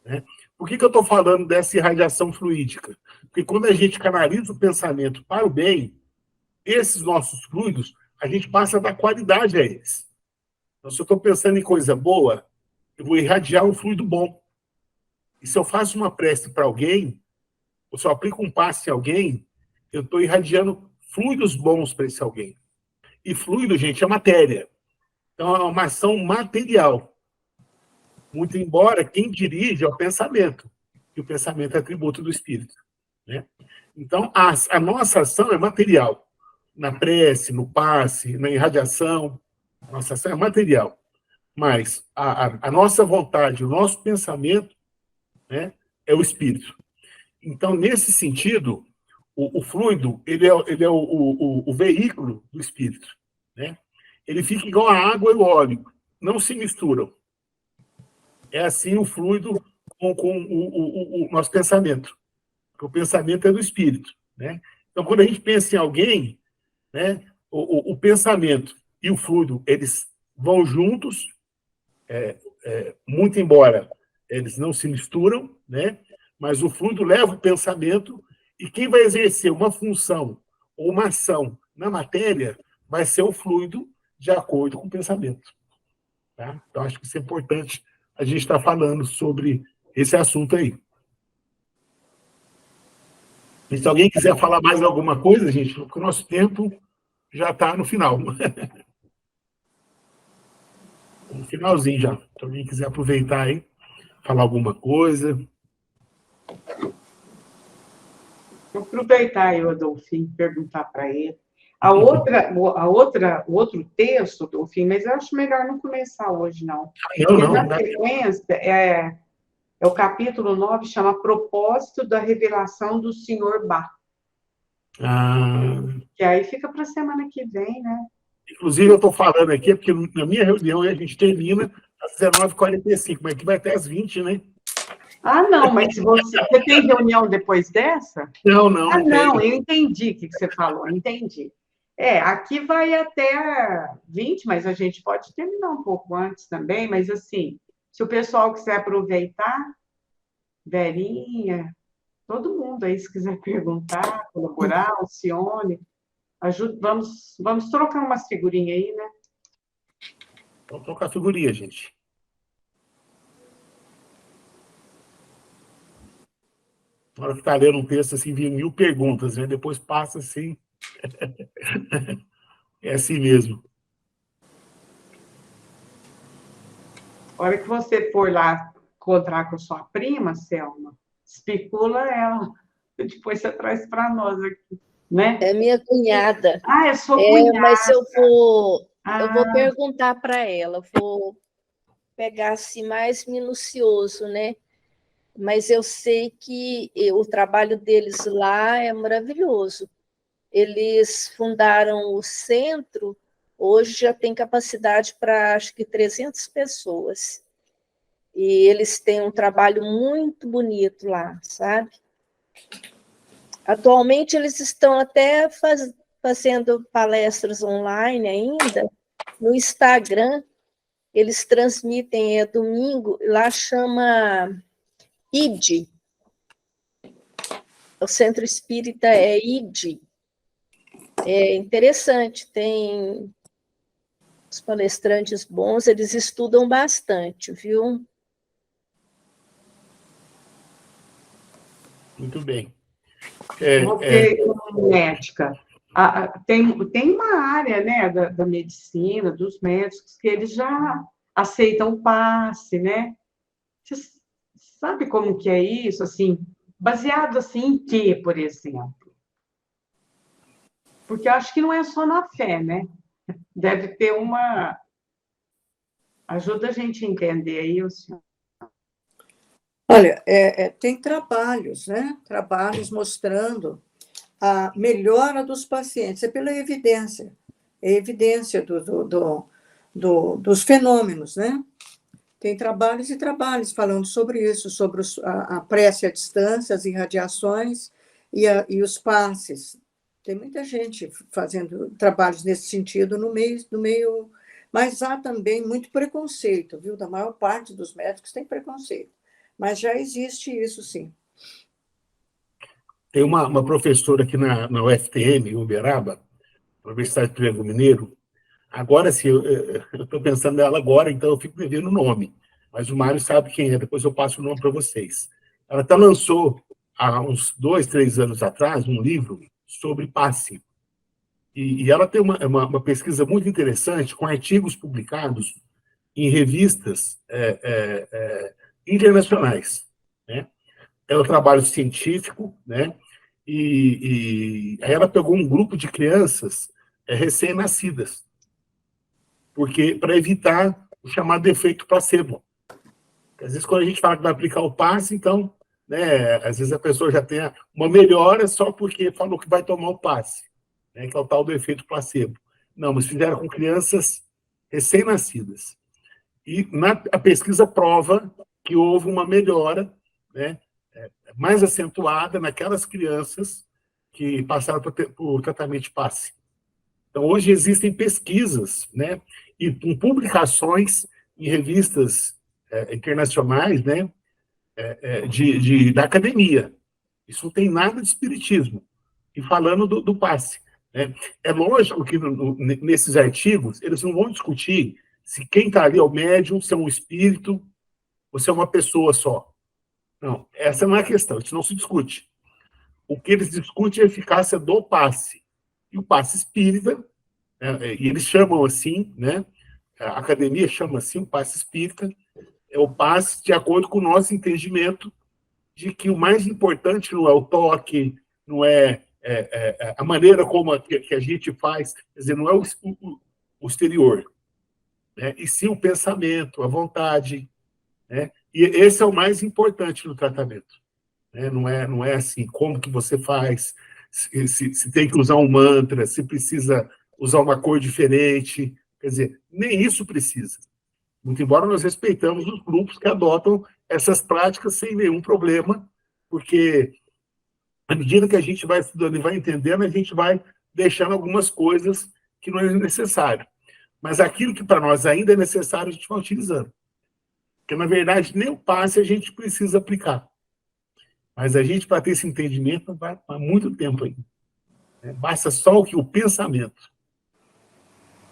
Né? Por que eu estou falando dessa irradiação fluídica? Porque quando a gente canaliza o pensamento para o bem, esses nossos fluidos, a gente passa a dar qualidade a eles. Então, se eu estou pensando em coisa boa, eu vou irradiar um fluido bom. E se eu faço uma prece para alguém, ou se eu aplico um passe em alguém, eu estou irradiando fluidos bons para esse alguém. E fluido, gente, é matéria. Então, é uma ação material. Muito embora quem dirige é o pensamento, e o pensamento é atributo do espírito. Né? Então, a nossa ação é material. Na prece, no passe, na irradiação, a nossa ação é material. Mas a nossa vontade, o nosso pensamento, né, é o espírito. Então, nesse sentido, o fluido ele é o veículo do espírito. Né? Ele fica igual a água e o óleo, não se misturam. É assim o fluido com o nosso pensamento. Porque o pensamento é do espírito. Né? Então, quando a gente pensa em alguém, né, o pensamento e o fluido, eles vão juntos, muito embora eles não se misturam, né? Mas o fluido leva o pensamento e quem vai exercer uma função ou uma ação na matéria vai ser o fluido de acordo com o pensamento. Tá? Então, acho que isso é importante a gente estar falando sobre esse assunto aí. E se alguém quiser falar mais alguma coisa, gente, porque o nosso tempo já está no final. No finalzinho já. Se alguém quiser aproveitar aí, falar alguma coisa. Vou aproveitar aí o Adolfinho e perguntar para ele. O outro texto, Adolfinho, mas eu acho melhor não começar hoje, não. Porque na sequência, é o capítulo 9, chama Propósito da Revelação do Senhor Bá. Que aí fica para a semana que vem, né? Inclusive, eu estou falando aqui, porque na minha reunião a gente termina às 19h45, mas aqui vai até às 20, né? Ah, não, mas você tem reunião depois dessa? Não. Não, eu entendi o que você falou, entendi. Aqui vai até 20, mas a gente pode terminar um pouco antes também, mas assim, se o pessoal quiser aproveitar, Verinha, todo mundo aí, se quiser perguntar, colaborar, Alcione, vamos trocar umas figurinhas aí, né? Vamos trocar figurinha, gente. Na hora que está lendo um texto, assim, vem 1000 perguntas, né? Depois passa assim. É assim mesmo. A hora que você for lá encontrar com a sua prima, Selma, especula ela. Depois você traz para nós aqui, né? É minha cunhada. É sua cunhada. Mas eu vou perguntar para ela, vou pegar assim mais minucioso, né? Mas eu sei que o trabalho deles lá é maravilhoso. Eles fundaram o centro, hoje já tem capacidade para, acho que, 300 pessoas. E eles têm um trabalho muito bonito lá, sabe? Atualmente, eles estão até fazendo palestras online ainda, no Instagram. Eles transmitem, domingo, lá chama ID. O Centro Espírita é ID. É interessante, tem os palestrantes bons, eles estudam bastante, viu? Muito bem. Médica. Tem uma área, né, da medicina, dos médicos, que eles já aceitam o passe, né? Você sabe como que é isso? Assim, baseado assim em quê, por exemplo? Porque eu acho que não é só na fé, né? Deve ter uma... Ajuda a gente a entender aí, o senhor. Olha, tem trabalhos, né? Trabalhos mostrando a melhora dos pacientes, é pela evidência, dos fenômenos, né? Tem trabalhos e trabalhos falando sobre isso, sobre a prece à distância, as irradiações e os passes. Tem muita gente fazendo trabalhos nesse sentido no meio, mas há também muito preconceito, viu? Da maior parte dos médicos tem preconceito, mas já existe isso, sim. Tem uma professora aqui na UFTM, em Uberaba, Universidade do Triângulo Mineiro. Agora, sim, eu estou pensando nela agora, então eu fico devendo o nome. Mas o Mário sabe quem é, depois eu passo o nome para vocês. Ela até lançou, há uns 2, 3 anos atrás, um livro sobre passe. E ela tem uma pesquisa muito interessante, com artigos publicados em revistas internacionais, né? É um trabalho científico, né? E aí ela pegou um grupo de crianças recém-nascidas, porque para evitar o chamado efeito placebo. Às vezes, quando a gente fala que vai aplicar o passe, então, né, às vezes a pessoa já tem uma melhora só porque falou que vai tomar o passe, né, que é o tal do efeito placebo. Não, mas fizeram com crianças recém-nascidas. E a pesquisa prova que houve uma melhora, né, mais acentuada naquelas crianças que passaram por tratamento de passe. Então, hoje existem pesquisas, né, e com publicações em revistas internacionais, né, da academia. Isso não tem nada de espiritismo. E falando do passe. Né? É lógico que nesses artigos eles não vão discutir se quem está ali é o médium, se é um espírito, ou se é uma pessoa só. Não, essa não é a questão, isso não se discute. O que eles discutem é a eficácia do passe. E o passe espírita, né, e eles chamam assim, né, a academia chama assim, o passe espírita, é o passe de acordo com o nosso entendimento de que o mais importante não é o toque, não é, a maneira como que a gente faz, quer dizer, não é o exterior, né, e sim o pensamento, a vontade, né, e esse é o mais importante no tratamento. Né, não é assim, como que você faz, se tem que usar um mantra, se precisa usar uma cor diferente, quer dizer, nem isso precisa. Muito embora nós respeitamos os grupos que adotam essas práticas sem nenhum problema, porque à medida que a gente vai estudando e vai entendendo, a gente vai deixando algumas coisas que não é necessário. Mas aquilo que para nós ainda é necessário, a gente vai utilizando. Porque, na verdade, nem o passe a gente precisa aplicar. Mas a gente, para ter esse entendimento, vai há muito tempo ainda. Basta só o pensamento.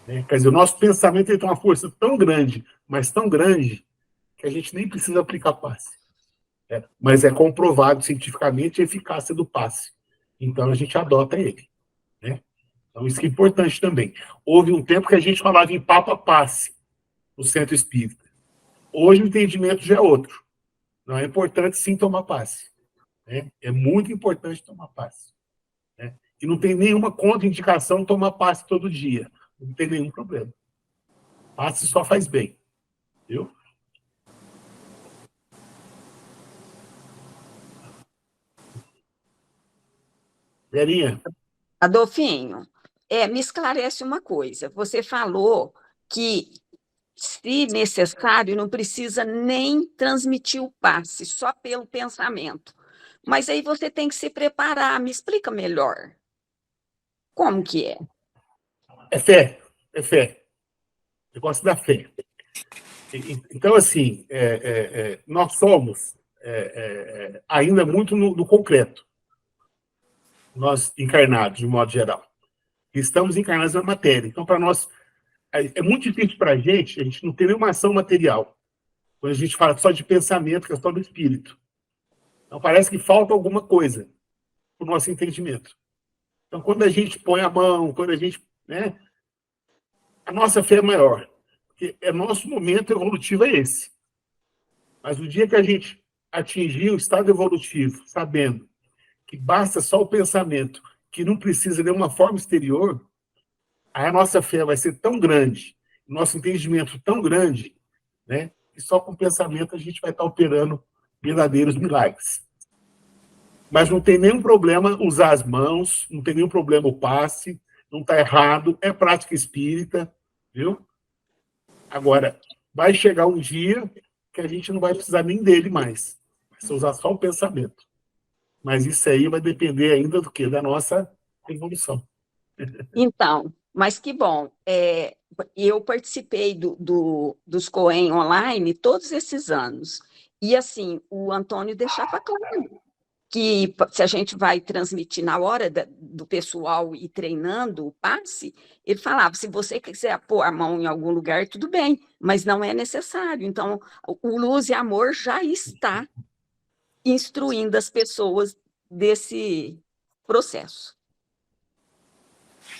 Quer dizer, o nosso pensamento tem uma força tão grande, mas tão grande, que a gente nem precisa aplicar passe. Mas é comprovado cientificamente a eficácia do passe. Então, a gente adota ele. Né? Então, isso que é importante também. Houve um tempo que a gente falava em papa-passe no centro espírita. Hoje o entendimento já é outro. Não é importante, sim, tomar passe. Né? É muito importante tomar passe. Né? E não tem nenhuma contraindicação tomar passe todo dia. Não tem nenhum problema. Passe só faz bem. Viu? Verinha. Adolfinho, me esclarece uma coisa. Você falou que, se necessário, não precisa nem transmitir o passe, só pelo pensamento. Mas aí você tem que se preparar. Me explica melhor. Como que é? É fé. É fé. Eu gosto da fé. Então, assim, nós somos ainda muito no concreto. Nós, encarnados, de modo geral. Estamos encarnados na matéria. Então, para nós, é muito difícil para a gente não ter nenhuma ação material. Quando a gente fala só de pensamento, questão do espírito. Então, parece que falta alguma coisa para o nosso entendimento. Então, quando a gente põe a mão, quando a gente... né, a nossa fé é maior. Porque nosso momento evolutivo é esse. Mas o dia que a gente atingir o estado evolutivo, sabendo que basta só o pensamento, que não precisa de uma forma exterior, aí a nossa fé vai ser tão grande, nosso entendimento tão grande, né, que só com o pensamento a gente vai estar operando verdadeiros milagres. Mas não tem nenhum problema usar as mãos, não tem nenhum problema o passe, não está errado, é prática espírita, viu? Agora, vai chegar um dia que a gente não vai precisar nem dele mais. Vai ser usar só o pensamento. Mas isso aí vai depender ainda do quê? Da nossa evolução. Então, mas que bom. Eu participei dos COEM online todos esses anos. E, assim, o Antônio deixava claro que se a gente vai transmitir na hora do pessoal ir treinando o passe, ele falava, se você quiser pôr a mão em algum lugar, tudo bem, mas não é necessário. Então, o Luz e Amor já está instruindo as pessoas desse processo.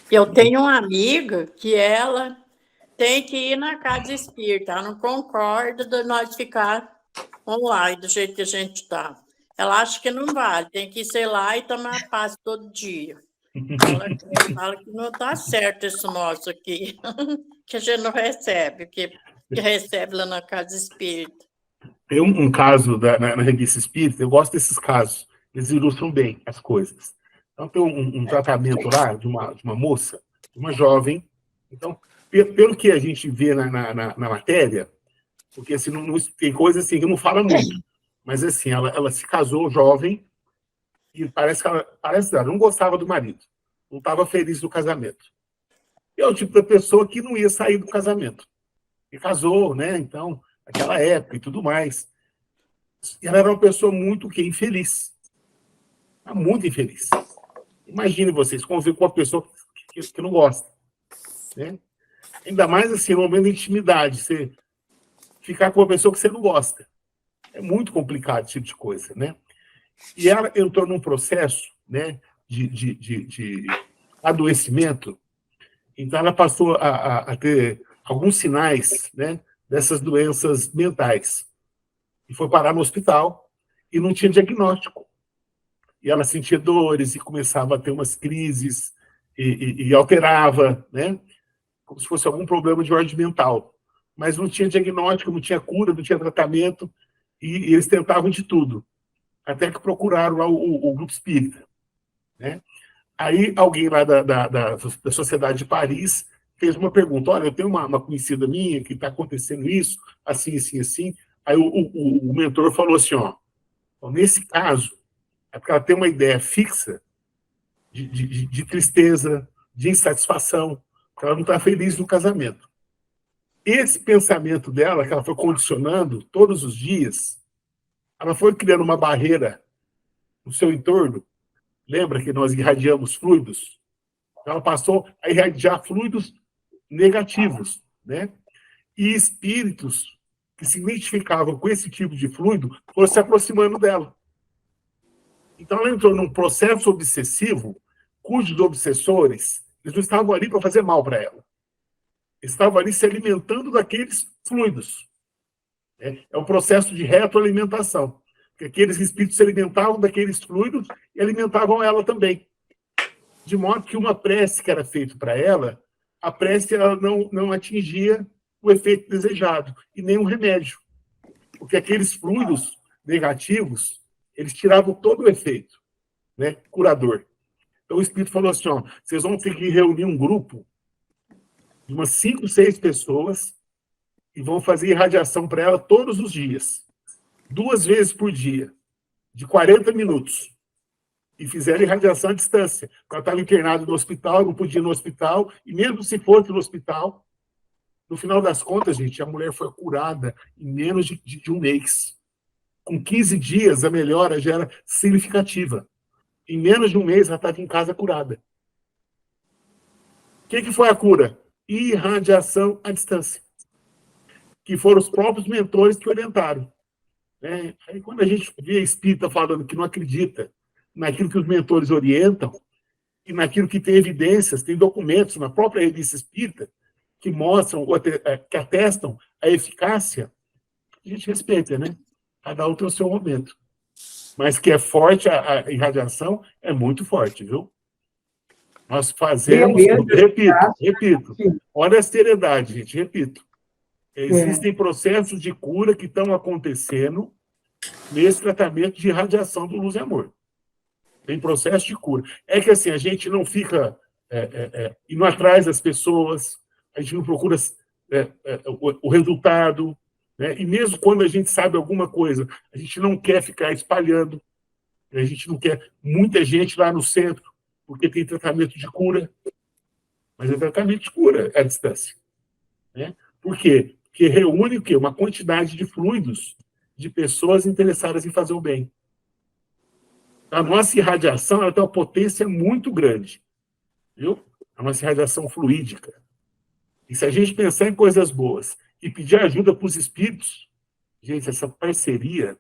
Eu tenho uma amiga que ela tem que ir na casa espírita, ela não concorda de nós ficar online do jeito que a gente está. Ela acha que não vale, tem que ir lá e tomar passe todo dia. Ela fala que não está certo isso nosso aqui, que a gente não recebe, o que recebe lá na casa espírita. Tem um caso na revista espírita, eu gosto desses casos, eles ilustram bem as coisas. Então, tem um tratamento lá de uma moça, de uma jovem. Então, pelo que a gente vê na matéria, porque assim, tem coisa assim que não fala muito, mas assim, ela se casou jovem e parece que ela não gostava do marido, não estava feliz no casamento. E é o tipo de pessoa que não ia sair do casamento. E casou, né? Então, naquela época e tudo mais. E ela era uma pessoa muito infeliz. Muito infeliz. Imagine vocês conviver com uma pessoa que não gosta. Né? Ainda mais assim, no momento de intimidade, você ficar com uma pessoa que você não gosta. É muito complicado esse tipo de coisa, né? E ela entrou num processo, né, de adoecimento, então ela passou a ter alguns sinais, né, dessas doenças mentais. E foi parar no hospital e não tinha diagnóstico. E ela sentia dores e começava a ter umas crises e alterava, né, como se fosse algum problema de ordem mental. Mas não tinha diagnóstico, não tinha cura, não tinha tratamento, e eles tentavam de tudo, até que procuraram lá o grupo espírita. Né? Aí alguém lá da Sociedade de Paris fez uma pergunta, olha, eu tenho uma conhecida minha que está acontecendo isso, assim, assim, assim. Aí o mentor falou assim, ó, nesse caso, é porque ela tem uma ideia fixa de tristeza, de insatisfação, que ela não está feliz no casamento. Esse pensamento dela, que ela foi condicionando todos os dias, ela foi criando uma barreira no seu entorno. Lembra que nós irradiamos fluidos? Ela passou a irradiar fluidos negativos, né? E espíritos que se identificavam com esse tipo de fluido foram se aproximando dela. Então, ela entrou num processo obsessivo, cujos obsessores eles não estavam ali para fazer mal para ela. Eles estavam ali se alimentando daqueles fluidos. É um processo de retroalimentação. Porque aqueles espíritos se alimentavam daqueles fluidos e alimentavam ela também. De modo que uma prece que era feita para ela, a prece ela não atingia o efeito desejado, e nem um remédio. Porque aqueles fluidos negativos, eles tiravam todo o efeito, né, curador. Então o espírito falou assim, ó, vocês vão ter que reunir um grupo de umas 5, 6 pessoas e vão fazer irradiação para ela todos os dias. 2 vezes por dia, de 40 minutos. E fizeram irradiação à distância. Ela estava internada no hospital, não podia ir no hospital, e mesmo se fosse no hospital, no final das contas, gente, a mulher foi curada em menos de um mês. com 15 dias, a melhora já era significativa. Em menos de um mês, ela estava em casa curada. O que foi a cura? Irradiação à distância. Que foram os próprios mentores que orientaram. Aí, quando a gente vê espírita falando que não acredita naquilo que os mentores orientam, e naquilo que tem evidências, tem documentos na própria revista espírita, que mostram, que atestam a eficácia, a gente respeita, né? Cada um tem o seu momento. Mas que é forte, a irradiação é muito forte, viu? Nós fazemos, repito, olha a seriedade, gente, repito. Existem processos de cura que estão acontecendo nesse tratamento de irradiação do Luz e Amor. Tem processo de cura. É que assim, a gente não fica indo atrás das pessoas, a gente não procura o resultado, né? E mesmo quando a gente sabe alguma coisa, a gente não quer ficar espalhando, a gente não quer muita gente lá no centro, porque tem tratamento de cura, mas é tratamento de cura à distância. Né? Por quê? Porque reúne o quê? Uma quantidade de fluidos de pessoas interessadas em fazer o bem. A nossa irradiação ela tem uma potência muito grande, viu? A nossa irradiação fluídica. E se a gente pensar em coisas boas e pedir ajuda para os espíritos, gente, essa parceria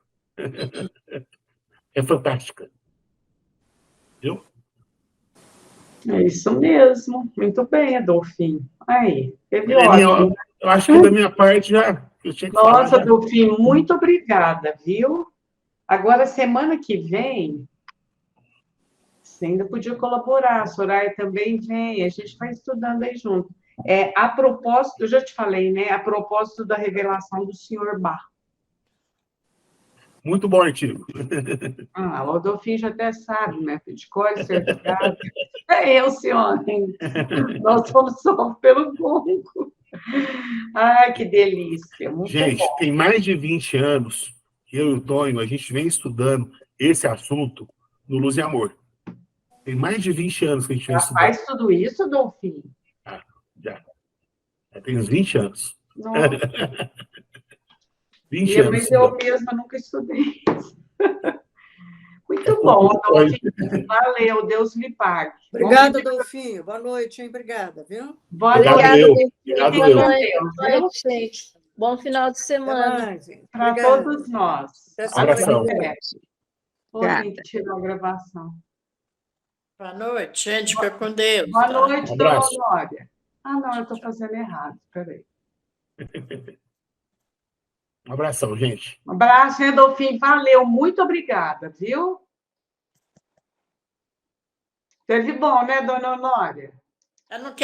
é fantástica. Viu? É isso mesmo. Muito bem, Adolfinho. Aí, teve Heleninha, ótimo. eu acho que da minha parte já... Eu tinha que Nossa, falar, Adolfinho, muito obrigada, viu? Agora, semana que vem, você ainda podia colaborar, a Soraya também vem, a gente vai estudando aí junto. A propósito, eu já te falei, né? A propósito da revelação do Sr. Bach. Muito bom artigo. O Adolfinho já até sabe, né? De cor e certificado. É eu, senhor. Nós fomos só pelo gongo. Ai, que delícia. Muito gente, bom. tem mais de 20 anos que eu e o Tonho, a gente vem estudando esse assunto no Luz e Amor. Tem mais de 20 anos que a gente vem estudando. Faz tudo isso, Adolfinho? Já tem uns 20 anos. Nossa. 20 anos. Mas eu mesma nunca estudei isso. Muito bom, Adolfinho. Valeu, Deus lhe pague. Obrigada, Adolfinho. Boa noite, hein? Obrigada, viu? Boa Obrigado, noite. Obrigado, Boa eu. noite, gente. Bom final de semana. Para todos nós. Abração. A gente tirou a gravação. Boa noite, gente. Fica com Deus. Boa noite, Um dona abraço. Honória. Não, eu estou fazendo errado. Peraí. Um abração, gente. Um abraço, Adolfinho. Valeu, muito obrigada, viu? Teve bom, né, dona Honória? Eu não